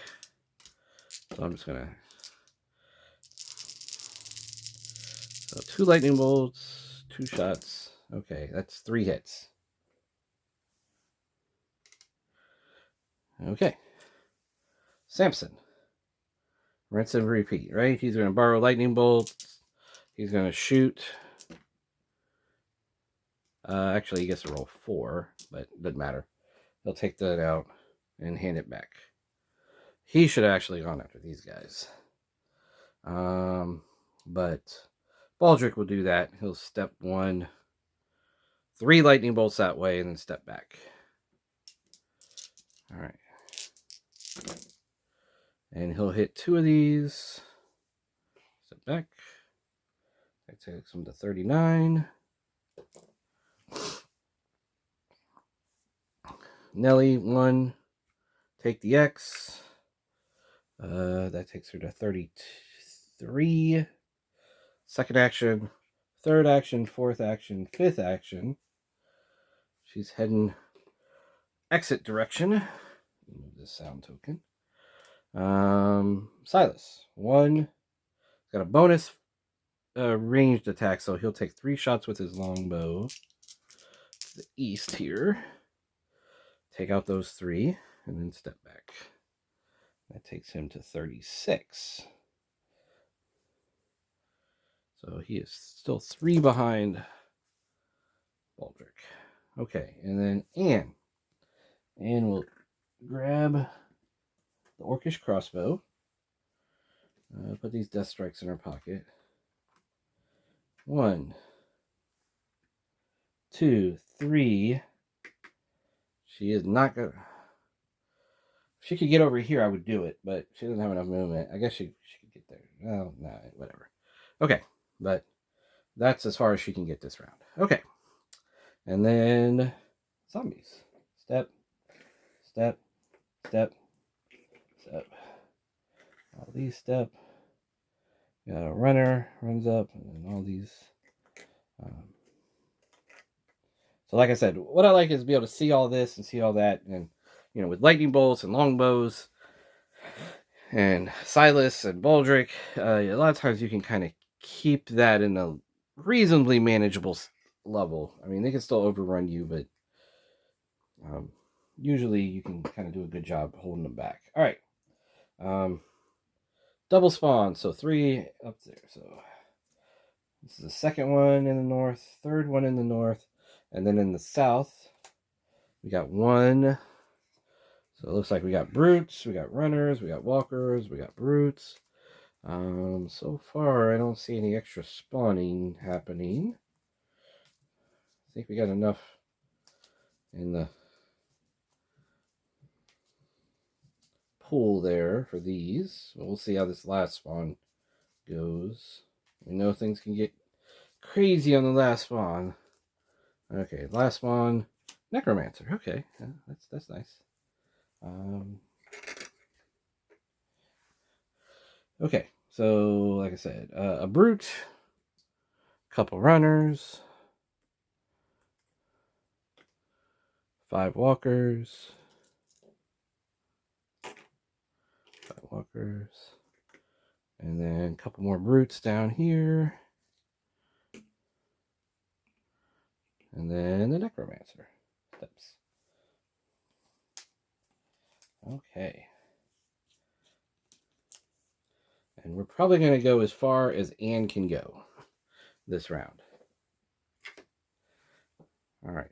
So I'm just going to... So 2 lightning bolts, 2 shots. Okay, that's 3 hits. Okay. Samson. Rinse and repeat, right? He's going to borrow lightning bolts. He's going to shoot. Actually, he gets to roll 4, but it doesn't matter. He'll take that out and hand it back. He should have actually gone after these guys. But Baldric will do that. He'll step 1, 3 lightning bolts that way, and then step back. All right. And he'll hit 2 of these. Step back. That takes him to 39. Nelly, 1. Take the X. That takes her to 33. Second action, third action, fourth action, fifth action. She's heading exit direction. Move this sound token. Silas, 1. Got a bonus ranged attack, so he'll take 3 shots with his longbow to the east here. Take out those 3, and then step back. That takes him to 36. So he is still 3 behind Baldric. Okay, and then Anne. Anne will grab the Orcish crossbow. Put these death strikes in her pocket. 1, 2, 3. She is not going to... If she could get over here, I would do it, but she doesn't have enough movement. I guess she could get there. Well, no, whatever. Okay, but that's as far as she can get this round. Okay. And then zombies. Step, step, step, step. All these step. You got a runner, runs up, and then all these. So like I said, what I like is be able to see all this and see all that. And, you know, with lightning bolts and longbows and Silas and Baldric, a lot of times you can kind of keep that in a reasonably manageable level. I mean, they can still overrun you, but usually you can kind of do a good job holding them back. All right. Double spawn, so 3 up there. So this is the second one in the north, third one in the north, and then in the south, we got 1. So it looks like we got brutes, we got runners, we got walkers, we got brutes. So far, I don't see any extra spawning happening. I think we got enough in the pool there for these. We'll see how this last spawn goes. We know things can get crazy on the last spawn. Okay, last spawn, necromancer. Okay, yeah, that's nice. Okay, so like I said, a brute, couple runners, 5 walkers, 5 walkers, and then a couple more brutes down here, and then the necromancer steps. Okay. And we're probably going to go as far as Anne can go this round. All right.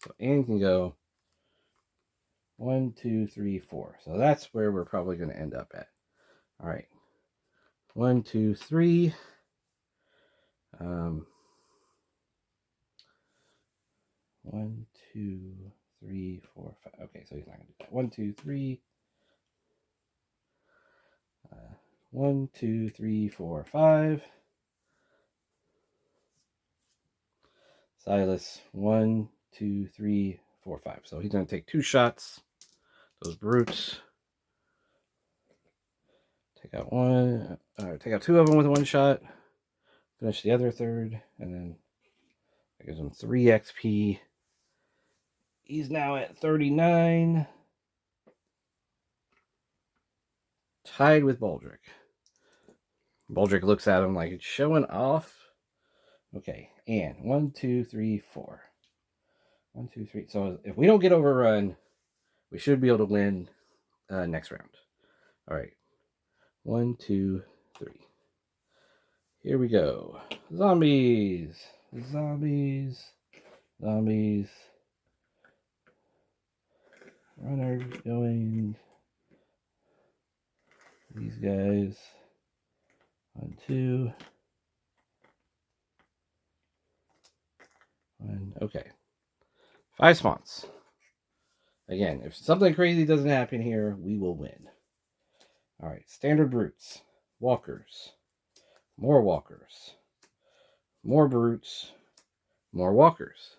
So Anne can go 1, 2, 3, 4. So that's where we're probably going to end up at. All right. 1, 2, 3. 1, 2, 3, 4, 5. Okay, so he's not going to do that. 1, 2, 3. 1, 2, 3, 4, 5. Silas, 1, 2, 3, 4, 5. So he's going to take 2 shots. Those brutes. Take out 1. Take out 2 of them with 1 shot. Finish the other third, and then that gives him 3 XP. He's now at 39. Tied with Baldric. Baldric looks at him like it's showing off. Okay, and 1, 2, 3, 4. 1, 2, 3. So if we don't get overrun, we should be able to win next round. All right. 1, 2, 3. Here we go. Zombies. Zombies. Zombies. Runners going. These guys. 1, 2. 1. Okay. 5 spawns. Again, if something crazy doesn't happen here, we will win. Alright, standard brutes. Walkers. More walkers. More brutes. More walkers.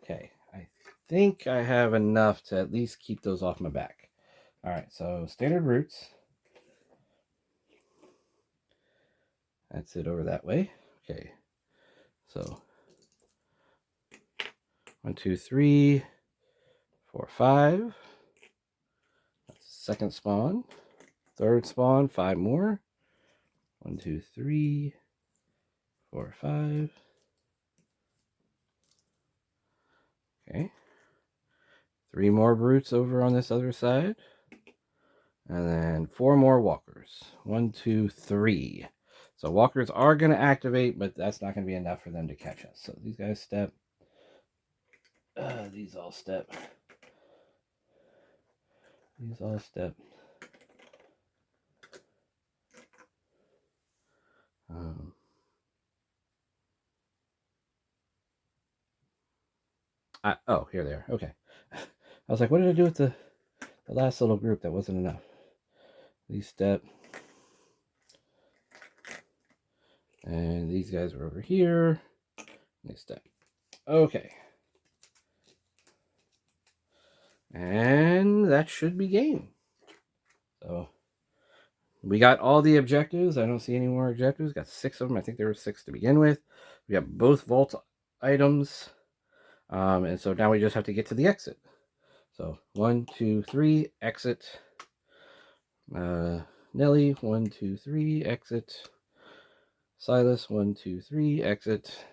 Okay, I think I have enough to at least keep those off my back. Alright, so standard brutes. That's it over that way. Okay, so 1, 2, 3, 4, 5. That's the second spawn. Third spawn, 5 more. 1, 2, 3, 4, 5. Okay. 3 more brutes over on this other side. And then 4 more walkers. 1, 2, 3. So walkers are going to activate, but that's not going to be enough for them to catch us. So these guys step. These all step. These all step. Oh, here they are. Okay. I was like, what did I do with the last little group? That wasn't enough. These step. And these guys are over here. They step. Okay. And that should be game. So we got all the objectives. I don't see any more objectives. Got 6 of them. I think there were 6 to begin with. We got both vault items. And so now we just have to get to the exit. So 1, 2, 3, exit. Nelly, 1, 2, 3, exit. Silas, 1, 2, 3, exit.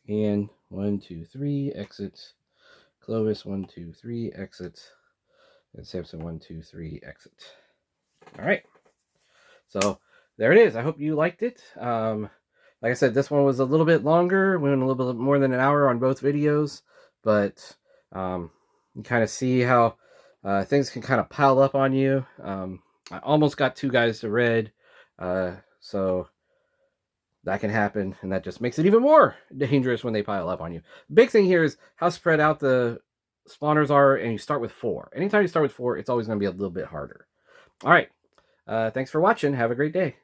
Ian, 1, 2, 3, exit. Clovis, 1, 2, 3, exit. And Samson, 1, 2, 3, exit. All right. So there it is. I hope you liked it. Like I said, this one was a little bit longer. We went a little bit more than an hour on both videos, but you kind of see how things can kind of pile up on you. I almost got 2 guys to red, so that can happen, and that just makes it even more dangerous when they pile up on you. Big thing here is how spread out the spawners are, and you start with 4. Anytime you start with 4, it's always going to be a little bit harder. All right. Thanks for watching. Have a great day.